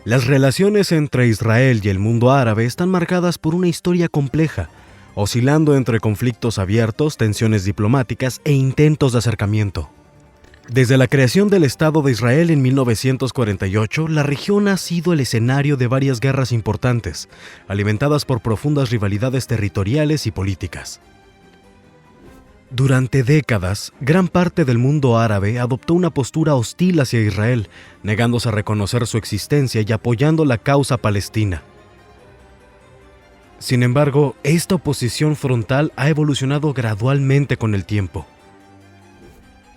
Las relaciones entre Israel y el mundo árabe están marcadas por una historia compleja, oscilando entre conflictos abiertos, tensiones diplomáticas e intentos de acercamiento. Desde la creación del Estado de Israel en 1948, la región ha sido el escenario de varias guerras importantes, alimentadas por profundas rivalidades territoriales y políticas. Durante décadas, gran parte del mundo árabe adoptó una postura hostil hacia Israel, negándose a reconocer su existencia y apoyando la causa palestina. Sin embargo, esta oposición frontal ha evolucionado gradualmente con el tiempo.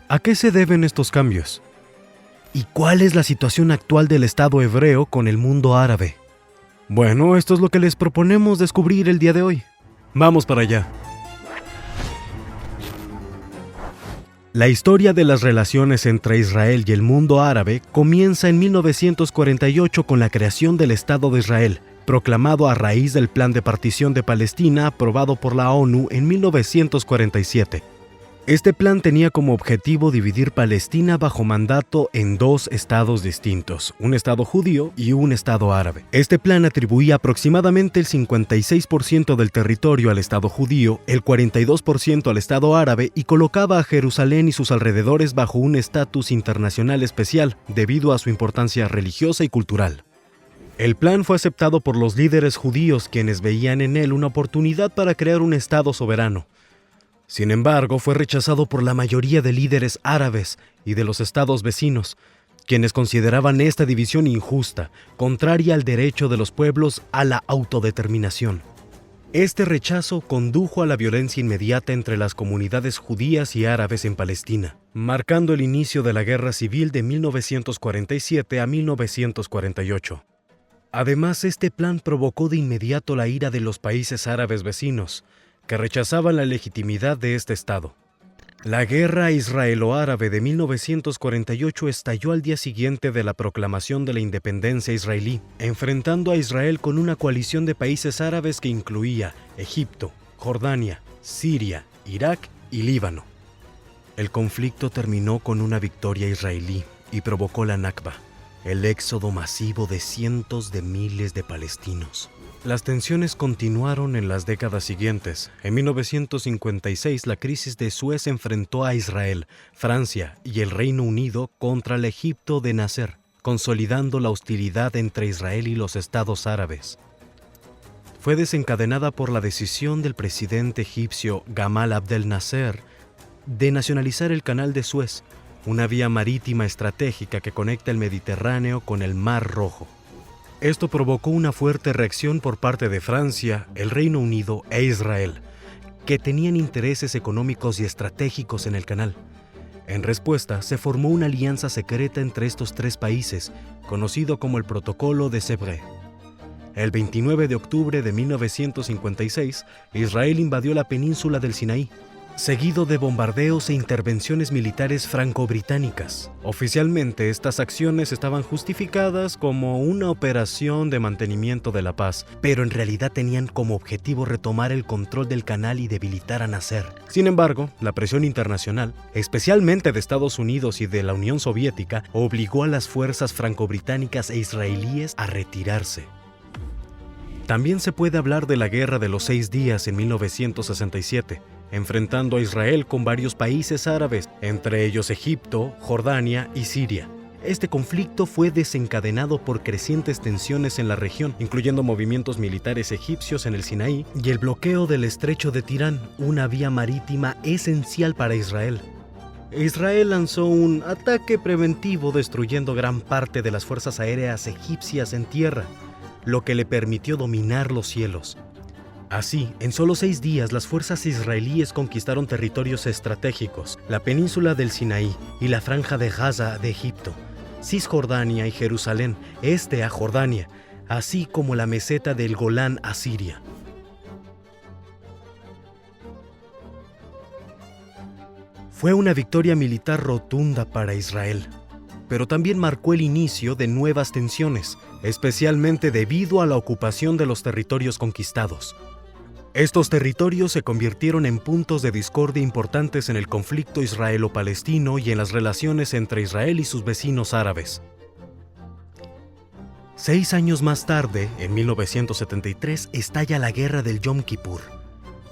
¿A qué se deben estos cambios? ¿Y cuál es la situación actual del Estado hebreo con el mundo árabe? Bueno, esto es lo que les proponemos descubrir el día de hoy. Vamos para allá. La historia de las relaciones entre Israel y el mundo árabe comienza en 1948 con la creación del Estado de Israel, proclamado a raíz del Plan de Partición de Palestina aprobado por la ONU en 1947. Este plan tenía como objetivo dividir Palestina bajo mandato en dos estados distintos, un estado judío y un estado árabe. Este plan atribuía aproximadamente el 56% del territorio al estado judío, el 42% al estado árabe y colocaba a Jerusalén y sus alrededores bajo un estatus internacional especial debido a su importancia religiosa y cultural. El plan fue aceptado por los líderes judíos, quienes veían en él una oportunidad para crear un estado soberano. Sin embargo, fue rechazado por la mayoría de líderes árabes y de los estados vecinos, quienes consideraban esta división injusta, contraria al derecho de los pueblos a la autodeterminación. Este rechazo condujo a la violencia inmediata entre las comunidades judías y árabes en Palestina, marcando el inicio de la Guerra Civil de 1947 a 1948. Además, este plan provocó de inmediato la ira de los países árabes vecinos, que rechazaban la legitimidad de este Estado. La guerra israelo-árabe de 1948 estalló al día siguiente de la proclamación de la independencia israelí, enfrentando a Israel con una coalición de países árabes que incluía Egipto, Jordania, Siria, Irak y Líbano. El conflicto terminó con una victoria israelí y provocó la Nakba, el éxodo masivo de cientos de miles de palestinos. Las tensiones continuaron en las décadas siguientes. En 1956, la crisis de Suez enfrentó a Israel, Francia y el Reino Unido contra el Egipto de Nasser, consolidando la hostilidad entre Israel y los estados árabes. Fue desencadenada por la decisión del presidente egipcio Gamal Abdel Nasser de nacionalizar el Canal de Suez, una vía marítima estratégica que conecta el Mediterráneo con el Mar Rojo. Esto provocó una fuerte reacción por parte de Francia, el Reino Unido e Israel, que tenían intereses económicos y estratégicos en el canal. En respuesta, se formó una alianza secreta entre estos tres países, conocido como el Protocolo de Sèvres. El 29 de octubre de 1956, Israel invadió la península del Sinaí, seguido de bombardeos e intervenciones militares franco-británicas. Oficialmente, estas acciones estaban justificadas como una operación de mantenimiento de la paz, pero en realidad tenían como objetivo retomar el control del canal y debilitar a Nasser. Sin embargo, la presión internacional, especialmente de Estados Unidos y de la Unión Soviética, obligó a las fuerzas franco-británicas e israelíes a retirarse. También se puede hablar de la Guerra de los 6 Días en 1967, enfrentando a Israel con varios países árabes, entre ellos Egipto, Jordania y Siria. Este conflicto fue desencadenado por crecientes tensiones en la región, incluyendo movimientos militares egipcios en el Sinaí y el bloqueo del estrecho de Tirán, una vía marítima esencial para Israel. Israel lanzó un ataque preventivo destruyendo gran parte de las fuerzas aéreas egipcias en tierra, lo que le permitió dominar los cielos. Así, en solo 6 días, las fuerzas israelíes conquistaron territorios estratégicos, la península del Sinaí y la franja de Gaza de Egipto, Cisjordania y Jerusalén, este a Jordania, así como la meseta del Golán a Siria. Fue una victoria militar rotunda para Israel, pero también marcó el inicio de nuevas tensiones, especialmente debido a la ocupación de los territorios conquistados. Estos territorios se convirtieron en puntos de discordia importantes en el conflicto israelo-palestino y en las relaciones entre Israel y sus vecinos árabes. 6 años más tarde, en 1973, estalla la Guerra del Yom Kippur.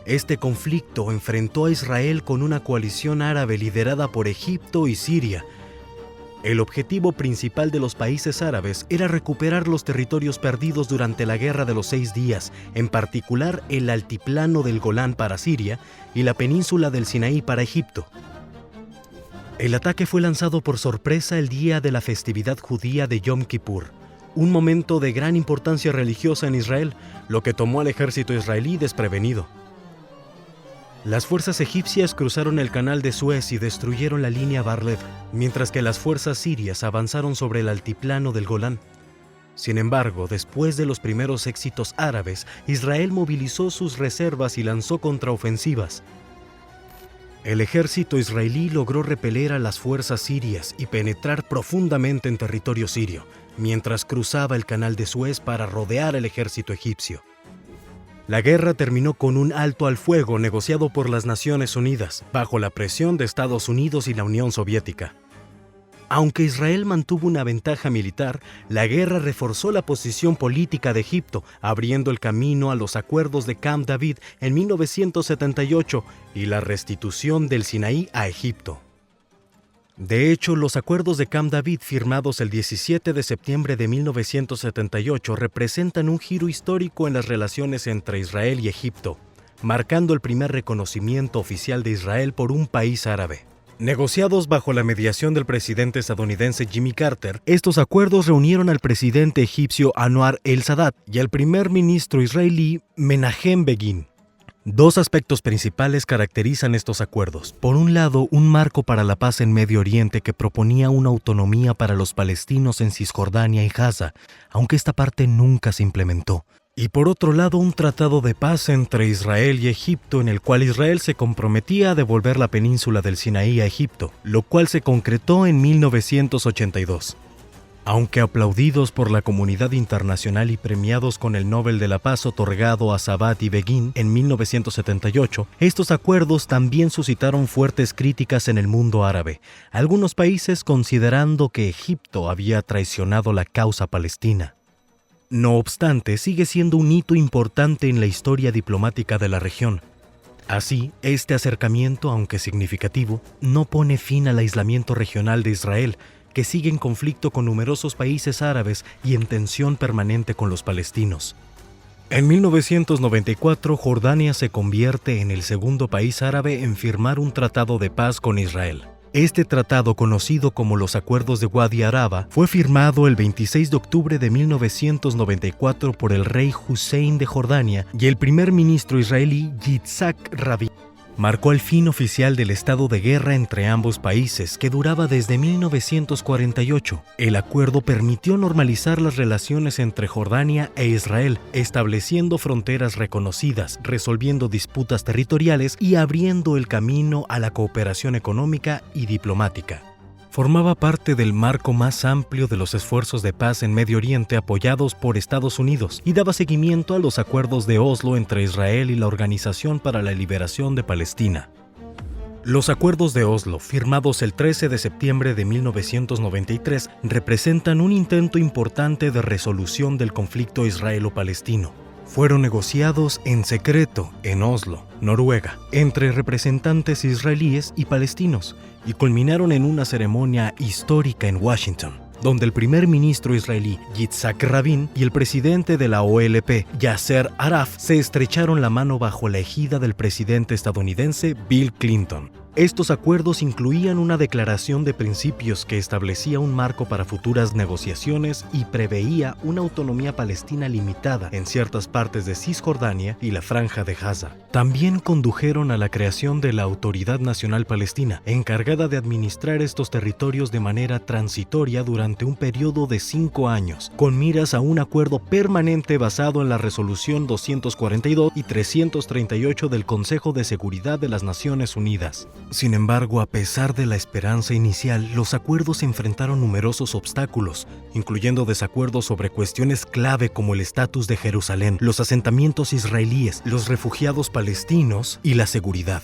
Este conflicto enfrentó a Israel con una coalición árabe liderada por Egipto y Siria. El objetivo principal de los países árabes era recuperar los territorios perdidos durante la Guerra de los 6 días, en particular el altiplano del Golán para Siria y la península del Sinaí para Egipto. El ataque fue lanzado por sorpresa el día de la festividad judía de Yom Kippur, un momento de gran importancia religiosa en Israel, lo que tomó al ejército israelí desprevenido. Las fuerzas egipcias cruzaron el canal de Suez y destruyeron la línea Bar-Lev, mientras que las fuerzas sirias avanzaron sobre el altiplano del Golán. Sin embargo, después de los primeros éxitos árabes, Israel movilizó sus reservas y lanzó contraofensivas. El ejército israelí logró repeler a las fuerzas sirias y penetrar profundamente en territorio sirio, mientras cruzaba el canal de Suez para rodear al ejército egipcio. La guerra terminó con un alto al fuego negociado por las Naciones Unidas, bajo la presión de Estados Unidos y la Unión Soviética. Aunque Israel mantuvo una ventaja militar, la guerra reforzó la posición política de Egipto, abriendo el camino a los acuerdos de Camp David en 1978 y la restitución del Sinaí a Egipto. De hecho, los acuerdos de Camp David firmados el 17 de septiembre de 1978 representan un giro histórico en las relaciones entre Israel y Egipto, marcando el primer reconocimiento oficial de Israel por un país árabe. Negociados bajo la mediación del presidente estadounidense Jimmy Carter, estos acuerdos reunieron al presidente egipcio Anwar el-Sadat y al primer ministro israelí Menahem Begin. Dos aspectos principales caracterizan estos acuerdos. Por un lado, un marco para la paz en Medio Oriente que proponía una autonomía para los palestinos en Cisjordania y Gaza, aunque esta parte nunca se implementó. Y por otro lado, un tratado de paz entre Israel y Egipto en el cual Israel se comprometía a devolver la península del Sinaí a Egipto, lo cual se concretó en 1982. Aunque aplaudidos por la comunidad internacional y premiados con el Nobel de la Paz otorgado a Sadat y Begin en 1978, estos acuerdos también suscitaron fuertes críticas en el mundo árabe, algunos países considerando que Egipto había traicionado la causa palestina. No obstante, sigue siendo un hito importante en la historia diplomática de la región. Así, este acercamiento, aunque significativo, no pone fin al aislamiento regional de Israel, que sigue en conflicto con numerosos países árabes y en tensión permanente con los palestinos. En 1994, Jordania se convierte en el segundo país árabe en firmar un tratado de paz con Israel. Este tratado, conocido como los Acuerdos de Wadi Araba, fue firmado el 26 de octubre de 1994 por el rey Hussein de Jordania y el primer ministro israelí Yitzhak Rabin. Marcó el fin oficial del estado de guerra entre ambos países, que duraba desde 1948. El acuerdo permitió normalizar las relaciones entre Jordania e Israel, estableciendo fronteras reconocidas, resolviendo disputas territoriales y abriendo el camino a la cooperación económica y diplomática. Formaba parte del marco más amplio de los esfuerzos de paz en Medio Oriente apoyados por Estados Unidos y daba seguimiento a los acuerdos de Oslo entre Israel y la Organización para la Liberación de Palestina. Los acuerdos de Oslo, firmados el 13 de septiembre de 1993, representan un intento importante de resolución del conflicto israelo-palestino. Fueron negociados en secreto en Oslo, Noruega, entre representantes israelíes y palestinos, y culminaron en una ceremonia histórica en Washington, donde el primer ministro israelí Yitzhak Rabin y el presidente de la OLP, Yasser Arafat, se estrecharon la mano bajo la egida del presidente estadounidense Bill Clinton. Estos acuerdos incluían una declaración de principios que establecía un marco para futuras negociaciones y preveía una autonomía palestina limitada en ciertas partes de Cisjordania y la Franja de Gaza. También condujeron a la creación de la Autoridad Nacional Palestina, encargada de administrar estos territorios de manera transitoria durante un periodo de 5 años, con miras a un acuerdo permanente basado en la Resolución 242 y 338 del Consejo de Seguridad de las Naciones Unidas. Sin embargo, a pesar de la esperanza inicial, los acuerdos enfrentaron numerosos obstáculos, incluyendo desacuerdos sobre cuestiones clave como el estatus de Jerusalén, los asentamientos israelíes, los refugiados palestinos y la seguridad.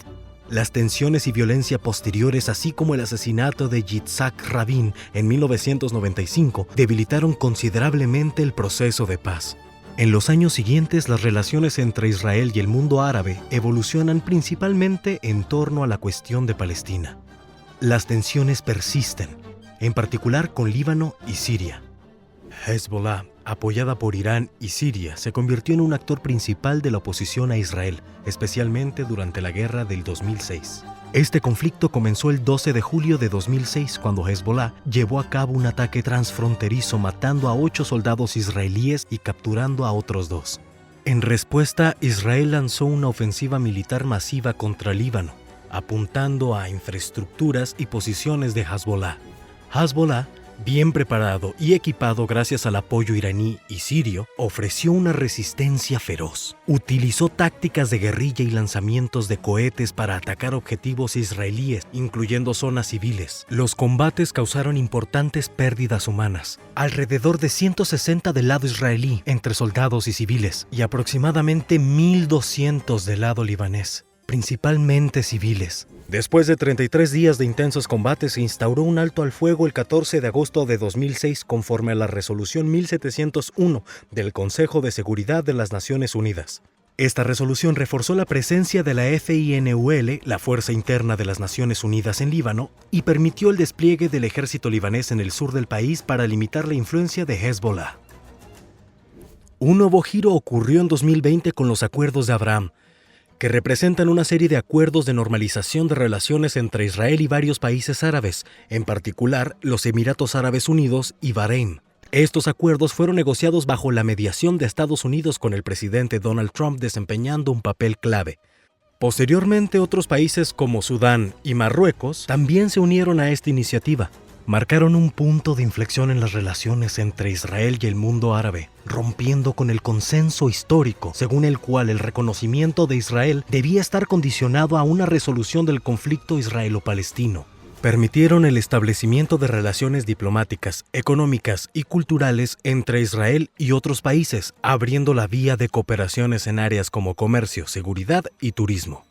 Las tensiones y violencia posteriores, así como el asesinato de Yitzhak Rabin en 1995, debilitaron considerablemente el proceso de paz. En los años siguientes, las relaciones entre Israel y el mundo árabe evolucionan principalmente en torno a la cuestión de Palestina. Las tensiones persisten, en particular con Líbano y Siria. Hezbollah, apoyada por Irán y Siria, se convirtió en un actor principal de la oposición a Israel, especialmente durante la guerra del 2006. Este conflicto comenzó el 12 de julio de 2006, cuando Hezbollah llevó a cabo un ataque transfronterizo matando a 8 soldados israelíes y capturando a otros 2. En respuesta, Israel lanzó una ofensiva militar masiva contra Líbano, apuntando a infraestructuras y posiciones de Hezbollah. Hezbollah, bien preparado y equipado gracias al apoyo iraní y sirio, ofreció una resistencia feroz. Utilizó tácticas de guerrilla y lanzamientos de cohetes para atacar objetivos israelíes, incluyendo zonas civiles. Los combates causaron importantes pérdidas humanas, alrededor de 160 del lado israelí entre soldados y civiles, y aproximadamente 1.200 del lado libanés, principalmente civiles. Después de 33 días de intensos combates, se instauró un alto al fuego el 14 de agosto de 2006 conforme a la Resolución 1701 del Consejo de Seguridad de las Naciones Unidas. Esta resolución reforzó la presencia de la FINUL, la Fuerza Interna de las Naciones Unidas en Líbano, y permitió el despliegue del ejército libanés en el sur del país para limitar la influencia de Hezbollah. Un nuevo giro ocurrió en 2020 con los Acuerdos de Abraham, que representan una serie de acuerdos de normalización de relaciones entre Israel y varios países árabes, en particular los Emiratos Árabes Unidos y Bahrein. Estos acuerdos fueron negociados bajo la mediación de Estados Unidos, con el presidente Donald Trump desempeñando un papel clave. Posteriormente, otros países como Sudán y Marruecos también se unieron a esta iniciativa. Marcaron un punto de inflexión en las relaciones entre Israel y el mundo árabe, rompiendo con el consenso histórico según el cual el reconocimiento de Israel debía estar condicionado a una resolución del conflicto israelo-palestino. Permitieron el establecimiento de relaciones diplomáticas, económicas y culturales entre Israel y otros países, abriendo la vía de cooperaciones en áreas como comercio, seguridad y turismo.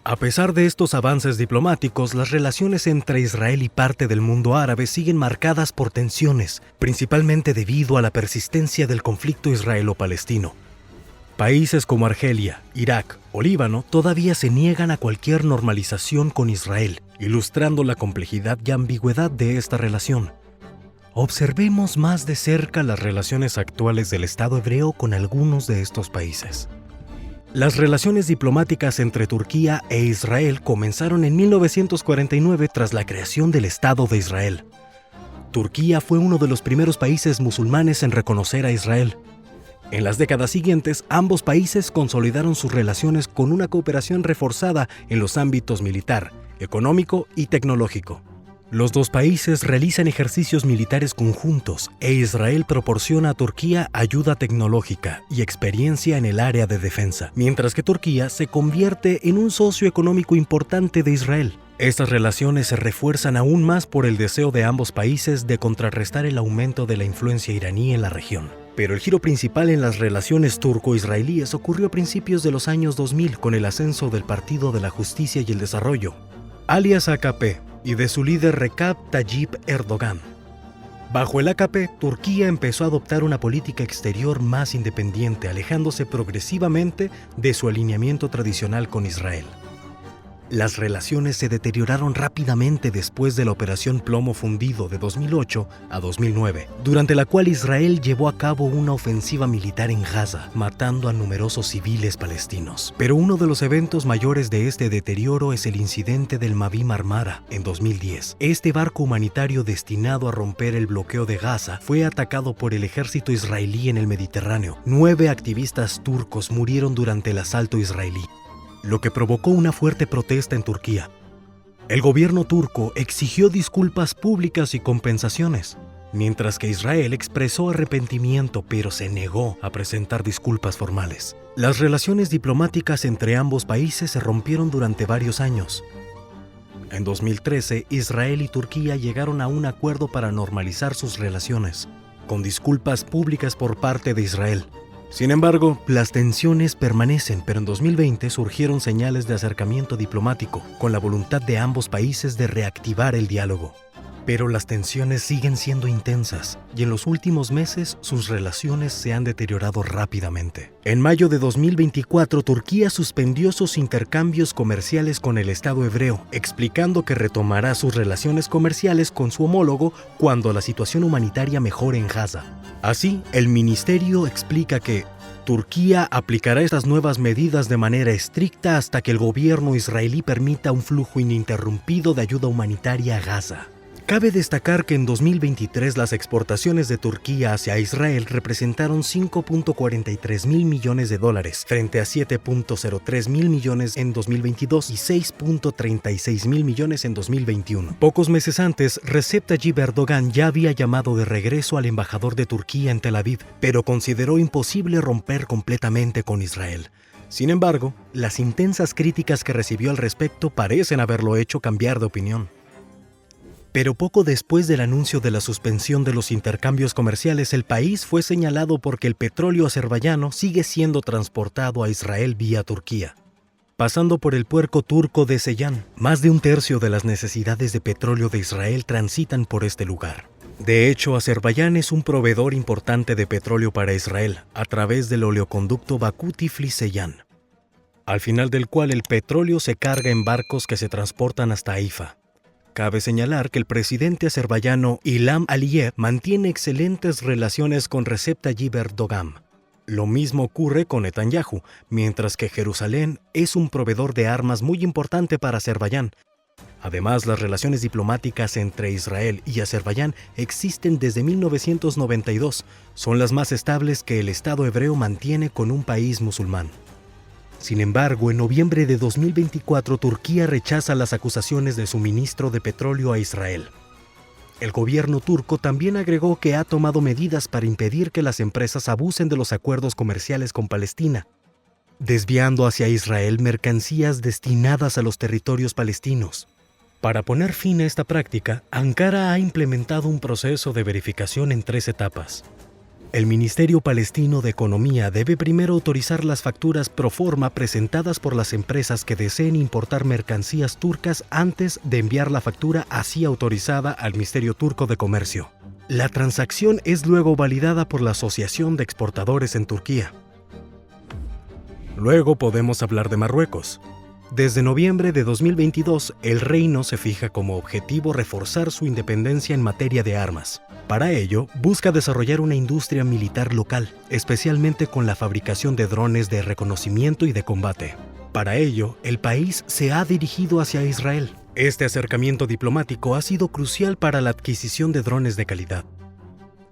A pesar de estos avances diplomáticos, las relaciones entre Israel y parte del mundo árabe siguen marcadas por tensiones, principalmente debido a la persistencia del conflicto israelo-palestino. Países como Argelia, Irak o Líbano todavía se niegan a cualquier normalización con Israel, ilustrando la complejidad y ambigüedad de esta relación. Observemos más de cerca las relaciones actuales del Estado hebreo con algunos de estos países. Las relaciones diplomáticas entre Turquía e Israel comenzaron en 1949 tras la creación del Estado de Israel. Turquía fue uno de los primeros países musulmanes en reconocer a Israel. En las décadas siguientes, ambos países consolidaron sus relaciones con una cooperación reforzada en los ámbitos militar, económico y tecnológico. Los dos países realizan ejercicios militares conjuntos e Israel proporciona a Turquía ayuda tecnológica y experiencia en el área de defensa, mientras que Turquía se convierte en un socio económico importante de Israel. Estas relaciones se refuerzan aún más por el deseo de ambos países de contrarrestar el aumento de la influencia iraní en la región. Pero el giro principal en las relaciones turco-israelíes ocurrió a principios de los años 2000 con el ascenso del Partido de la Justicia y el Desarrollo, alias AKP, y de su líder Recep Tayyip Erdogan. Bajo el AKP, Turquía empezó a adoptar una política exterior más independiente, alejándose progresivamente de su alineamiento tradicional con Israel. Las relaciones se deterioraron rápidamente después de la Operación Plomo Fundido de 2008 a 2009, durante la cual Israel llevó a cabo una ofensiva militar en Gaza, matando a numerosos civiles palestinos. Pero uno de los eventos mayores de este deterioro es el incidente del Mavi Marmara en 2010. Este barco humanitario destinado a romper el bloqueo de Gaza fue atacado por el ejército israelí en el Mediterráneo. 9 activistas turcos murieron durante el asalto israelí, lo que provocó una fuerte protesta en Turquía. El gobierno turco exigió disculpas públicas y compensaciones, mientras que Israel expresó arrepentimiento pero se negó a presentar disculpas formales. Las relaciones diplomáticas entre ambos países se rompieron durante varios años. En 2013, Israel y Turquía llegaron a un acuerdo para normalizar sus relaciones, con disculpas públicas por parte de Israel. Sin embargo, las tensiones permanecen, pero en 2020 surgieron señales de acercamiento diplomático, con la voluntad de ambos países de reactivar el diálogo. Pero las tensiones siguen siendo intensas, y en los últimos meses sus relaciones se han deteriorado rápidamente. En mayo de 2024, Turquía suspendió sus intercambios comerciales con el Estado hebreo, explicando que retomará sus relaciones comerciales con su homólogo cuando la situación humanitaria mejore en Gaza. Así, el ministerio explica que Turquía aplicará estas nuevas medidas de manera estricta hasta que el gobierno israelí permita un flujo ininterrumpido de ayuda humanitaria a Gaza. Cabe destacar que en 2023 las exportaciones de Turquía hacia Israel representaron $5.43 mil millones frente a $7.03 mil millones en 2022 y $6.36 mil millones en 2021. Pocos meses antes, Recep Tayyip Erdogan ya había llamado de regreso al embajador de Turquía en Tel Aviv, pero consideró imposible romper completamente con Israel. Sin embargo, las intensas críticas que recibió al respecto parecen haberlo hecho cambiar de opinión. Pero poco después del anuncio de la suspensión de los intercambios comerciales, el país fue señalado porque el petróleo azerbaiyano sigue siendo transportado a Israel vía Turquía. Pasando por el puerto turco de Ceyhan, más de un tercio de las necesidades de petróleo de Israel transitan por este lugar. De hecho, Azerbaiyán es un proveedor importante de petróleo para Israel, a través del oleoconducto Bakú-Tiflis-Ceyhan, al final del cual el petróleo se carga en barcos que se transportan hasta Haifa. Cabe señalar que el presidente azerbaiyano Ilham Aliyev mantiene excelentes relaciones con Recep Tayyip Erdogan. Lo mismo ocurre con Netanyahu, mientras que Jerusalén es un proveedor de armas muy importante para Azerbaiyán. Además, las relaciones diplomáticas entre Israel y Azerbaiyán existen desde 1992. Son las más estables que el Estado hebreo mantiene con un país musulmán. Sin embargo, en noviembre de 2024, Turquía rechaza las acusaciones de suministro de petróleo a Israel. El gobierno turco también agregó que ha tomado medidas para impedir que las empresas abusen de los acuerdos comerciales con Palestina, desviando hacia Israel mercancías destinadas a los territorios palestinos. Para poner fin a esta práctica, Ankara ha implementado un proceso de verificación en 3 etapas. El Ministerio Palestino de Economía debe primero autorizar las facturas pro forma presentadas por las empresas que deseen importar mercancías turcas antes de enviar la factura así autorizada al Ministerio Turco de Comercio. La transacción es luego validada por la Asociación de Exportadores en Turquía. Luego podemos hablar de Marruecos. Desde noviembre de 2022, el reino se fija como objetivo reforzar su independencia en materia de armas. Para ello, busca desarrollar una industria militar local, especialmente con la fabricación de drones de reconocimiento y de combate. Para ello, el país se ha dirigido hacia Israel. Este acercamiento diplomático ha sido crucial para la adquisición de drones de calidad.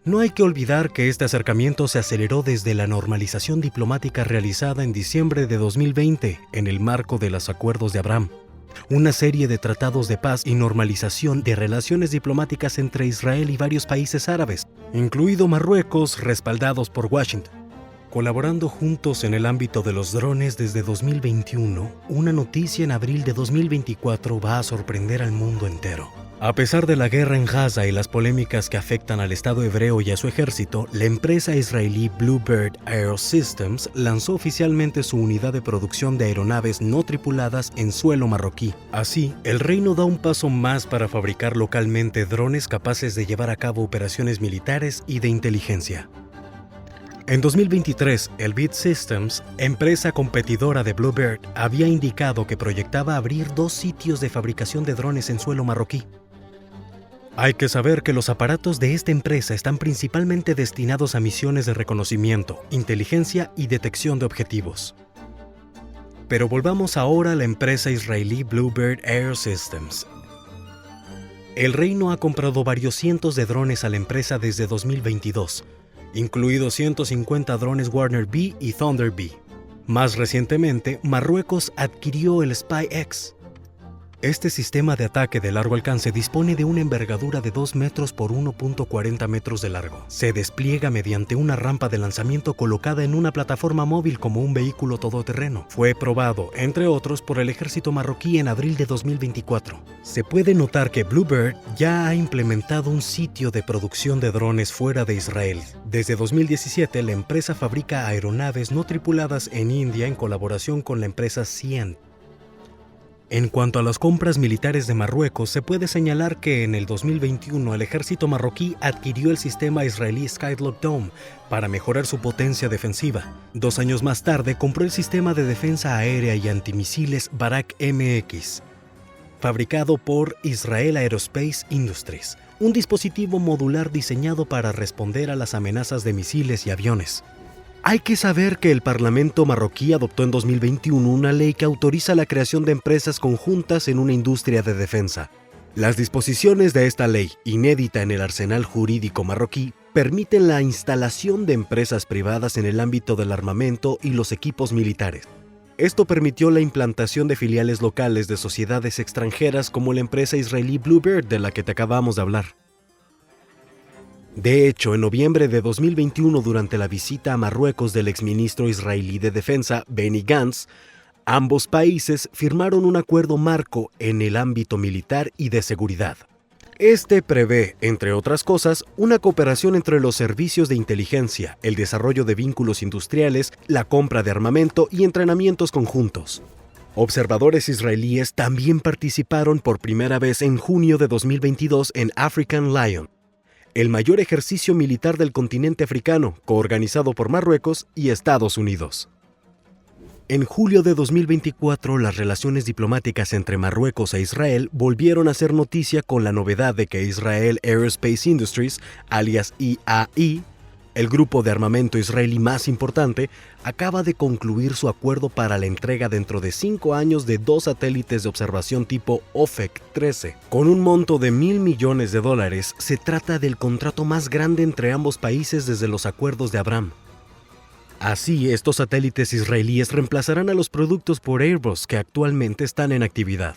No hay que olvidar que este acercamiento se aceleró desde la normalización diplomática realizada en diciembre de 2020 en el marco de los Acuerdos de Abraham, una serie de tratados de paz y normalización de relaciones diplomáticas entre Israel y varios países árabes, incluido Marruecos, respaldados por Washington. Colaborando juntos en el ámbito de los drones desde 2021, una noticia en abril de 2024 va a sorprender al mundo entero. A pesar de la guerra en Gaza y las polémicas que afectan al Estado hebreo y a su ejército, la empresa israelí Bluebird Aerosystems lanzó oficialmente su unidad de producción de aeronaves no tripuladas en suelo marroquí. Así, el reino da un paso más para fabricar localmente drones capaces de llevar a cabo operaciones militares y de inteligencia. En 2023, Elbit Systems, empresa competidora de Bluebird, había indicado que proyectaba abrir 2 sitios de fabricación de drones en suelo marroquí. Hay que saber que los aparatos de esta empresa están principalmente destinados a misiones de reconocimiento, inteligencia y detección de objetivos. Pero volvamos ahora a la empresa israelí Bluebird Aerosystems. El reino ha comprado varios cientos de drones a la empresa desde 2022, incluidos 150 drones Warner B y Thunder B. Más recientemente, Marruecos adquirió el SpyX. Este sistema de ataque de largo alcance dispone de una envergadura de 2 metros por 1.40 metros de largo. Se despliega mediante una rampa de lanzamiento colocada en una plataforma móvil como un vehículo todoterreno. Fue probado, entre otros, por el ejército marroquí en abril de 2024. Se puede notar que Bluebird ya ha implementado un sitio de producción de drones fuera de Israel. Desde 2017, la empresa fabrica aeronaves no tripuladas en India en colaboración con la empresa Cient. En cuanto a las compras militares de Marruecos, se puede señalar que en el 2021 el ejército marroquí adquirió el sistema israelí Skylock Dome para mejorar su potencia defensiva. 2 años más tarde compró el sistema de defensa aérea y antimisiles Barak MX, fabricado por Israel Aerospace Industries, un dispositivo modular diseñado para responder a las amenazas de misiles y aviones. Hay que saber que el Parlamento marroquí adoptó en 2021 una ley que autoriza la creación de empresas conjuntas en una industria de defensa. Las disposiciones de esta ley, inédita en el arsenal jurídico marroquí, permiten la instalación de empresas privadas en el ámbito del armamento y los equipos militares. Esto permitió la implantación de filiales locales de sociedades extranjeras como la empresa israelí Bluebird de la que te acabamos de hablar. De hecho, en noviembre de 2021, durante la visita a Marruecos del exministro israelí de Defensa, Benny Gantz, ambos países firmaron un acuerdo marco en el ámbito militar y de seguridad. Este prevé, entre otras cosas, una cooperación entre los servicios de inteligencia, el desarrollo de vínculos industriales, la compra de armamento y entrenamientos conjuntos. Observadores israelíes también participaron por primera vez en junio de 2022 en African Lion, el mayor ejercicio militar del continente africano, coorganizado por Marruecos y Estados Unidos. En julio de 2024, las relaciones diplomáticas entre Marruecos e Israel volvieron a ser noticia con la novedad de que Israel Aerospace Industries, alias IAI, el grupo de armamento israelí más importante, acaba de concluir su acuerdo para la entrega dentro de 5 años de 2 satélites de observación tipo OFEC-13. Con un monto de $1.000 millones, se trata del contrato más grande entre ambos países desde los acuerdos de Abraham. Así, estos satélites israelíes reemplazarán a los productos por Airbus que actualmente están en actividad.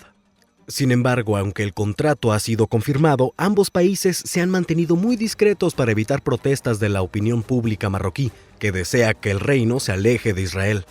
Sin embargo, aunque el contrato ha sido confirmado, ambos países se han mantenido muy discretos para evitar protestas de la opinión pública marroquí, que desea que el reino se aleje de Israel.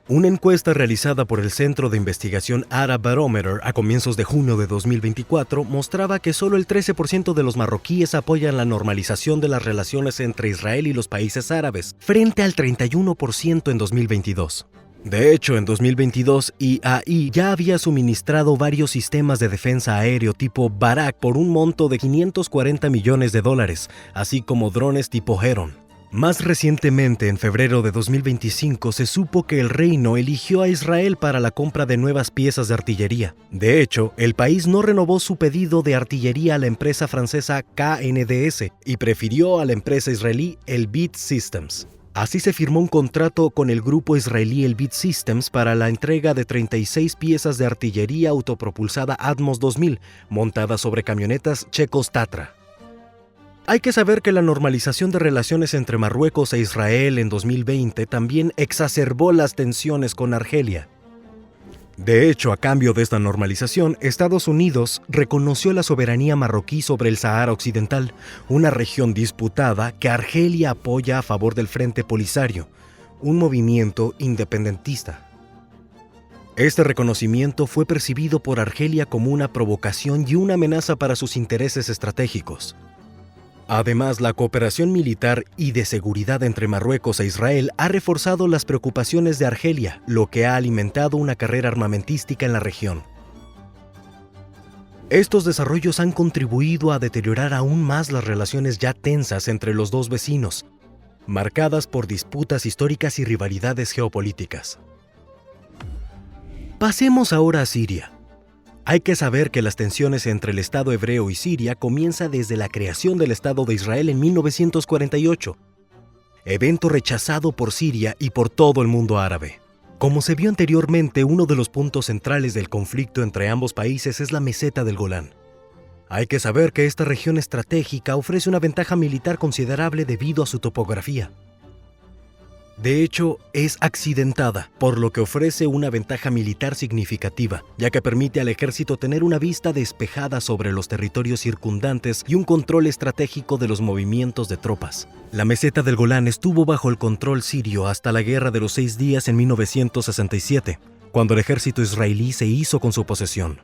Una encuesta realizada por el Centro de Investigación Arab Barometer a comienzos de junio de 2024 mostraba que solo el 13% de los marroquíes apoyan la normalización de las relaciones entre Israel y los países árabes, frente al 31% en 2022. De hecho, en 2022, IAI ya había suministrado varios sistemas de defensa aéreo tipo Barak por un monto de $540 millones, así como drones tipo Heron. Más recientemente, en febrero de 2025, se supo que el reino eligió a Israel para la compra de nuevas piezas de artillería. De hecho, el país no renovó su pedido de artillería a la empresa francesa KNDS y prefirió a la empresa israelí Elbit Systems. Así se firmó un contrato con el grupo israelí Elbit Systems para la entrega de 36 piezas de artillería autopropulsada Atmos 2000, montadas sobre camionetas checos Tatra. Hay que saber que la normalización de relaciones entre Marruecos e Israel en 2020 también exacerbó las tensiones con Argelia. De hecho, a cambio de esta normalización, Estados Unidos reconoció la soberanía marroquí sobre el Sahara Occidental, una región disputada que Argelia apoya a favor del Frente Polisario, un movimiento independentista. Este reconocimiento fue percibido por Argelia como una provocación y una amenaza para sus intereses estratégicos. Además, la cooperación militar y de seguridad entre Marruecos e Israel ha reforzado las preocupaciones de Argelia, lo que ha alimentado una carrera armamentística en la región. Estos desarrollos han contribuido a deteriorar aún más las relaciones ya tensas entre los dos vecinos, marcadas por disputas históricas y rivalidades geopolíticas. Pasemos ahora a Siria. Hay que saber que las tensiones entre el Estado hebreo y Siria comienzan desde la creación del Estado de Israel en 1948, evento rechazado por Siria y por todo el mundo árabe. Como se vio anteriormente, uno de los puntos centrales del conflicto entre ambos países es la meseta del Golán. Hay que saber que esta región estratégica ofrece una ventaja militar considerable debido a su topografía. De hecho, es accidentada, por lo que ofrece una ventaja militar significativa, ya que permite al ejército tener una vista despejada sobre los territorios circundantes y un control estratégico de los movimientos de tropas. La meseta del Golán estuvo bajo el control sirio hasta la Guerra de los 6 días en 1967, cuando el ejército israelí se hizo con su posesión.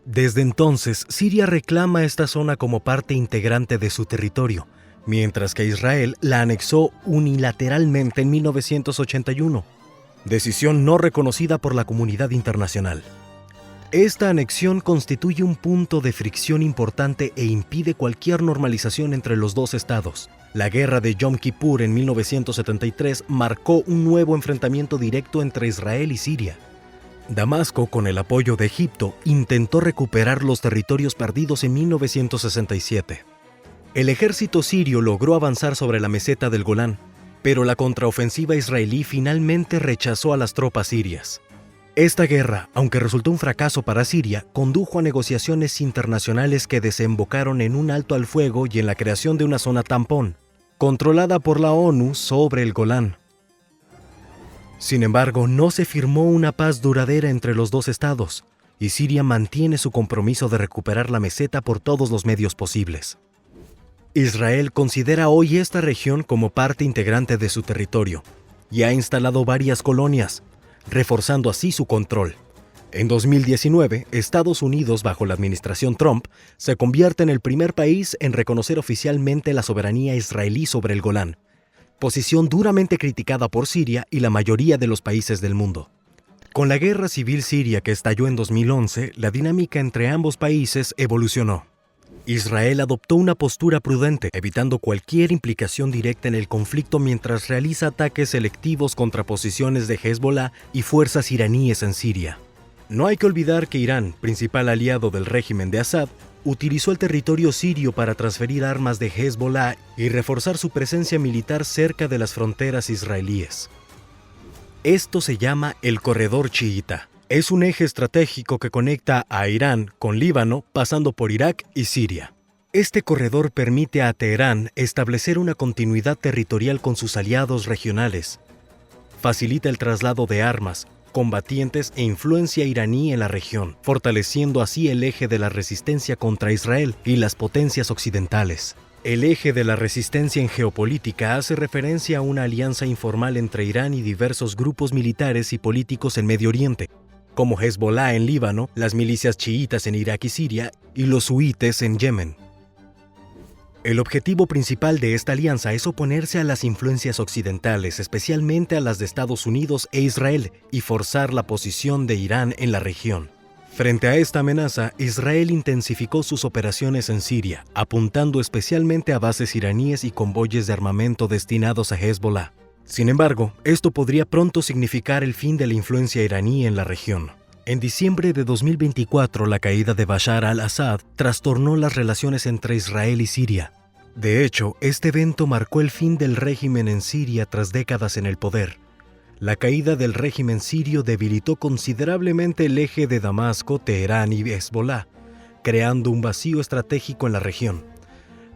Desde entonces, Siria reclama esta zona como parte integrante de su territorio, mientras que Israel la anexó unilateralmente en 1981, decisión no reconocida por la comunidad internacional. Esta anexión constituye un punto de fricción importante e impide cualquier normalización entre los dos estados. La guerra de Yom Kippur en 1973 marcó un nuevo enfrentamiento directo entre Israel y Siria. Damasco, con el apoyo de Egipto, intentó recuperar los territorios perdidos en 1967. El ejército sirio logró avanzar sobre la meseta del Golán, pero la contraofensiva israelí finalmente rechazó a las tropas sirias. Esta guerra, aunque resultó un fracaso para Siria, condujo a negociaciones internacionales que desembocaron en un alto al fuego y en la creación de una zona tampón, controlada por la ONU sobre el Golán. Sin embargo, no se firmó una paz duradera entre los dos estados, y Siria mantiene su compromiso de recuperar la meseta por todos los medios posibles. Israel considera hoy esta región como parte integrante de su territorio y ha instalado varias colonias, reforzando así su control. En 2019, Estados Unidos, bajo la administración Trump, se convierte en el primer país en reconocer oficialmente la soberanía israelí sobre el Golán, posición duramente criticada por Siria y la mayoría de los países del mundo. Con la guerra civil siria que estalló en 2011, la dinámica entre ambos países evolucionó. Israel adoptó una postura prudente, evitando cualquier implicación directa en el conflicto mientras realiza ataques selectivos contra posiciones de Hezbollah y fuerzas iraníes en Siria. No hay que olvidar que Irán, principal aliado del régimen de Assad, utilizó el territorio sirio para transferir armas de Hezbollah y reforzar su presencia militar cerca de las fronteras israelíes. Esto se llama el Corredor Chiita. Es un eje estratégico que conecta a Irán con Líbano, pasando por Irak y Siria. Este corredor permite a Teherán establecer una continuidad territorial con sus aliados regionales. Facilita el traslado de armas, combatientes e influencia iraní en la región, fortaleciendo así el eje de la resistencia contra Israel y las potencias occidentales. El eje de la resistencia en geopolítica hace referencia a una alianza informal entre Irán y diversos grupos militares y políticos en Medio Oriente, como Hezbollah en Líbano, las milicias chiítas en Irak y Siria y los huites en Yemen. El objetivo principal de esta alianza es oponerse a las influencias occidentales, especialmente a las de Estados Unidos e Israel, y forzar la posición de Irán en la región. Frente a esta amenaza, Israel intensificó sus operaciones en Siria, apuntando especialmente a bases iraníes y convoyes de armamento destinados a Hezbollah. Sin embargo, esto podría pronto significar el fin de la influencia iraní en la región. En diciembre de 2024, la caída de Bashar al-Assad trastornó las relaciones entre Israel y Siria. De hecho, este evento marcó el fin del régimen en Siria tras décadas en el poder. La caída del régimen sirio debilitó considerablemente el eje de Damasco, Teherán y Hezbollah, creando un vacío estratégico en la región.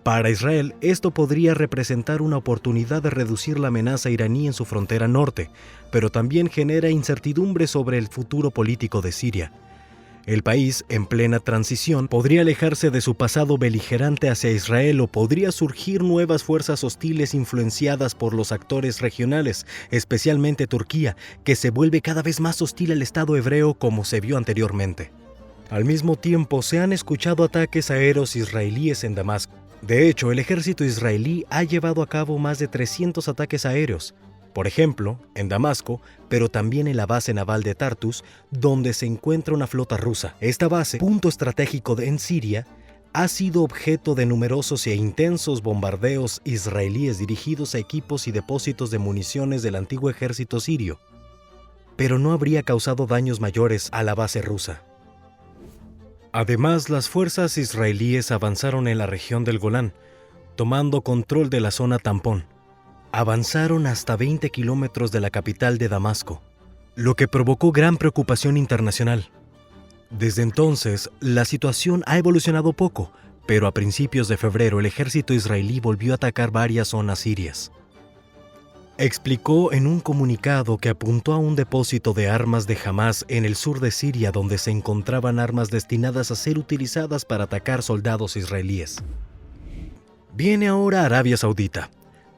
Para Israel, esto podría representar una oportunidad de reducir la amenaza iraní en su frontera norte, pero también genera incertidumbre sobre el futuro político de Siria. El país, en plena transición, podría alejarse de su pasado beligerante hacia Israel o podría surgir nuevas fuerzas hostiles influenciadas por los actores regionales, especialmente Turquía, que se vuelve cada vez más hostil al Estado hebreo como se vio anteriormente. Al mismo tiempo, se han escuchado ataques aéreos israelíes en Damasco. De hecho, el ejército israelí ha llevado a cabo más de 300 ataques aéreos, por ejemplo, en Damasco, pero también en la base naval de Tartus, donde se encuentra una flota rusa. Esta base, punto estratégico en Siria, ha sido objeto de numerosos e intensos bombardeos israelíes dirigidos a equipos y depósitos de municiones del antiguo ejército sirio, pero no habría causado daños mayores a la base rusa. Además, las fuerzas israelíes avanzaron en la región del Golán, tomando control de la zona tampón. Avanzaron hasta 20 kilómetros de la capital de Damasco, lo que provocó gran preocupación internacional. Desde entonces, la situación ha evolucionado poco, pero a principios de febrero el ejército israelí volvió a atacar varias zonas sirias. explicó en un comunicado que apuntó a un depósito de armas de Hamás en el sur de Siria donde se encontraban armas destinadas a ser utilizadas para atacar soldados israelíes. Viene ahora Arabia Saudita.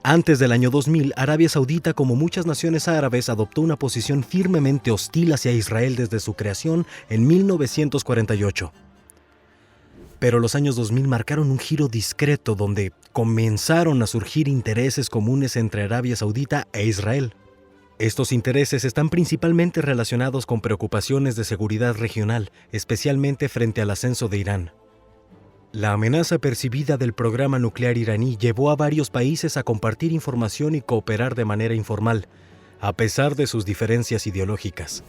Antes del año 2000, Arabia Saudita, como muchas naciones árabes, adoptó una posición firmemente hostil hacia Israel desde su creación en 1948. Pero los años 2000 marcaron un giro discreto donde comenzaron a surgir intereses comunes entre Arabia Saudita e Israel. Estos intereses están principalmente relacionados con preocupaciones de seguridad regional, especialmente frente al ascenso de Irán. La amenaza percibida del programa nuclear iraní llevó a varios países a compartir información y cooperar de manera informal, a pesar de sus diferencias ideológicas.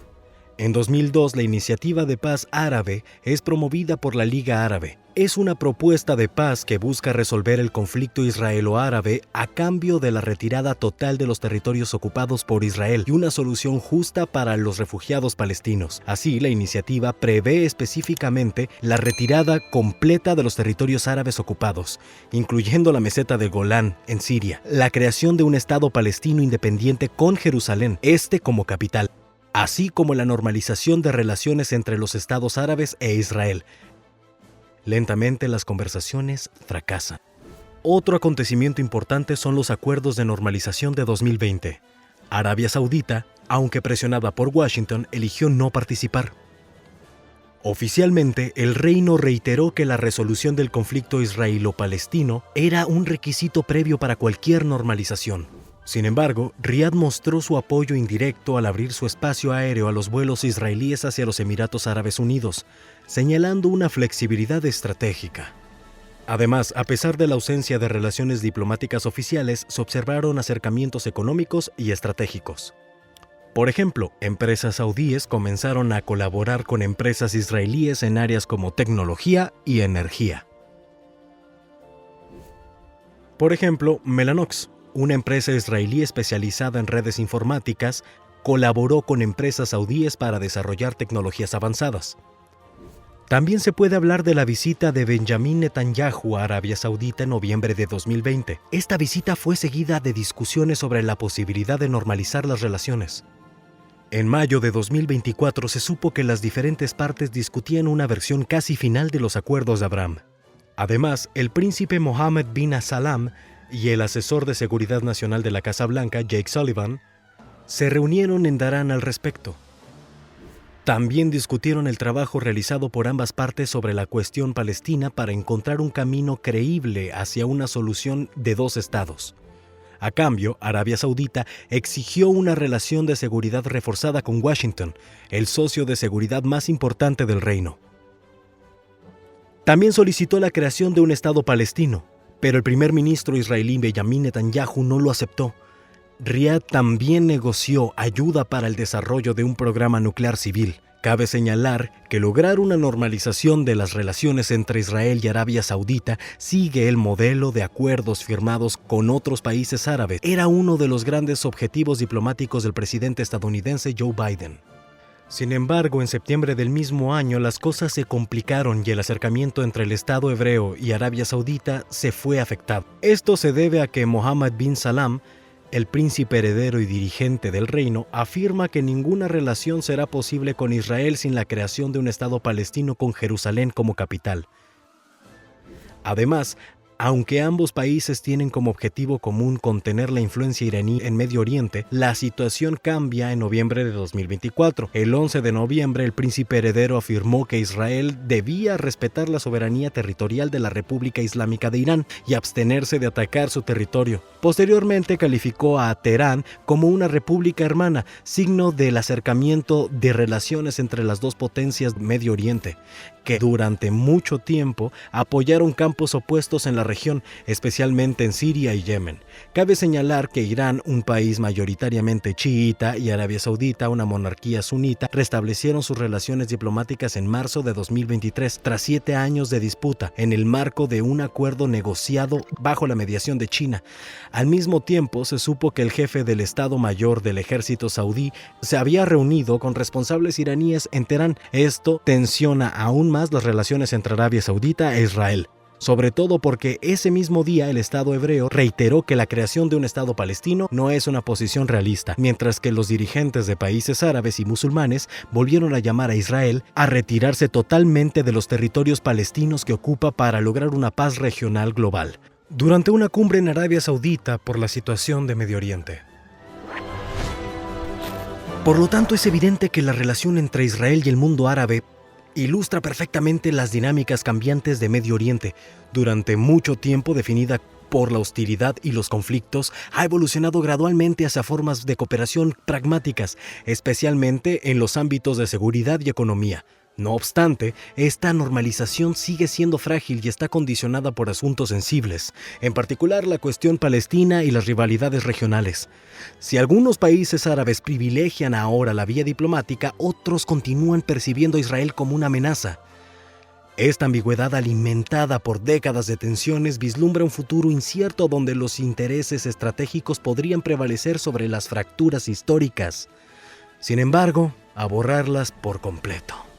En 2002, la Iniciativa de Paz Árabe es promovida por la Liga Árabe. Es una propuesta de paz que busca resolver el conflicto israelo-árabe a cambio de la retirada total de los territorios ocupados por Israel y una solución justa para los refugiados palestinos. Así, la iniciativa prevé específicamente la retirada completa de los territorios árabes ocupados, incluyendo la meseta del Golán, en Siria, la creación de un Estado palestino independiente con Jerusalén, como capital, así como la normalización de relaciones entre los estados árabes e Israel. Lentamente las conversaciones fracasan. Otro acontecimiento importante son los acuerdos de normalización de 2020. Arabia Saudita, aunque presionada por Washington, eligió no participar. Oficialmente, el reino reiteró que la resolución del conflicto israelo-palestino era un requisito previo para cualquier normalización. Sin embargo, Riad mostró su apoyo indirecto al abrir su espacio aéreo a los vuelos israelíes hacia los Emiratos Árabes Unidos, señalando una flexibilidad estratégica. Además, a pesar de la ausencia de relaciones diplomáticas oficiales, se observaron acercamientos económicos y estratégicos. Por ejemplo, empresas saudíes comenzaron a colaborar con empresas israelíes en áreas como tecnología y energía. Por ejemplo, Mellanox, una empresa israelí especializada en redes informáticas, colaboró con empresas saudíes para desarrollar tecnologías avanzadas. También se puede hablar de la visita de Benjamin Netanyahu a Arabia Saudita en noviembre de 2020. Esta visita fue seguida de discusiones sobre la posibilidad de normalizar las relaciones. En mayo de 2024 se supo que las diferentes partes discutían una versión casi final de los acuerdos de Abraham. Además, el príncipe Mohammed bin Salam y el asesor de seguridad nacional de la Casa Blanca, Jake Sullivan, se reunieron en Darán al respecto. También discutieron el trabajo realizado por ambas partes sobre la cuestión palestina para encontrar un camino creíble hacia una solución de dos estados. A cambio, Arabia Saudita exigió una relación de seguridad reforzada con Washington, el socio de seguridad más importante del reino. También solicitó la creación de un Estado palestino, pero el primer ministro israelí Benjamin Netanyahu no lo aceptó. Riad también negoció ayuda para el desarrollo de un programa nuclear civil. Cabe señalar que lograr una normalización de las relaciones entre Israel y Arabia Saudita sigue el modelo de acuerdos firmados con otros países árabes. Era uno de los grandes objetivos diplomáticos del presidente estadounidense Joe Biden. Sin embargo, en septiembre del mismo año las cosas se complicaron y el acercamiento entre el Estado hebreo y Arabia Saudita se fue afectado. Esto se debe a que Mohammed bin Salam, el príncipe heredero y dirigente del reino, afirma que ninguna relación será posible con Israel sin la creación de un Estado palestino con Jerusalén como capital. Además, aunque ambos países tienen como objetivo común contener la influencia iraní en Medio Oriente, la situación cambia en noviembre de 2024. El 11 de noviembre, el príncipe heredero afirmó que Israel debía respetar la soberanía territorial de la República Islámica de Irán y abstenerse de atacar su territorio. Posteriormente, calificó a Teherán como una república hermana, signo del acercamiento de relaciones entre las dos potencias de Medio Oriente, que durante mucho tiempo apoyaron campos opuestos en la región, especialmente en Siria y Yemen. Cabe señalar que Irán, un país mayoritariamente chiita, y Arabia Saudita, una monarquía sunita, restablecieron sus relaciones diplomáticas en marzo de 2023, tras 7 años de disputa, en el marco de un acuerdo negociado bajo la mediación de China. Al mismo tiempo, se supo que el jefe del Estado Mayor del Ejército Saudí se había reunido con responsables iraníes en Teherán. Esto tensiona aún más las relaciones entre Arabia Saudita e Israel. sobre todo porque ese mismo día el Estado hebreo reiteró que la creación de un Estado palestino no es una posición realista, mientras que los dirigentes de países árabes y musulmanes volvieron a llamar a Israel a retirarse totalmente de los territorios palestinos que ocupa para lograr una paz regional global, durante una cumbre en Arabia Saudita por la situación de Medio Oriente. Por lo tanto, es evidente que la relación entre Israel y el mundo árabe ilustra perfectamente las dinámicas cambiantes de Medio Oriente. Durante mucho tiempo definida por la hostilidad y los conflictos, ha evolucionado gradualmente hacia formas de cooperación pragmáticas, especialmente en los ámbitos de seguridad y economía. No obstante, esta normalización sigue siendo frágil y está condicionada por asuntos sensibles, en particular la cuestión palestina y las rivalidades regionales. Si algunos países árabes privilegian ahora la vía diplomática, otros continúan percibiendo a Israel como una amenaza. Esta ambigüedad, alimentada por décadas de tensiones, vislumbra un futuro incierto donde los intereses estratégicos podrían prevalecer sobre las fracturas históricas. Sin embargo, a borrarlas por completo.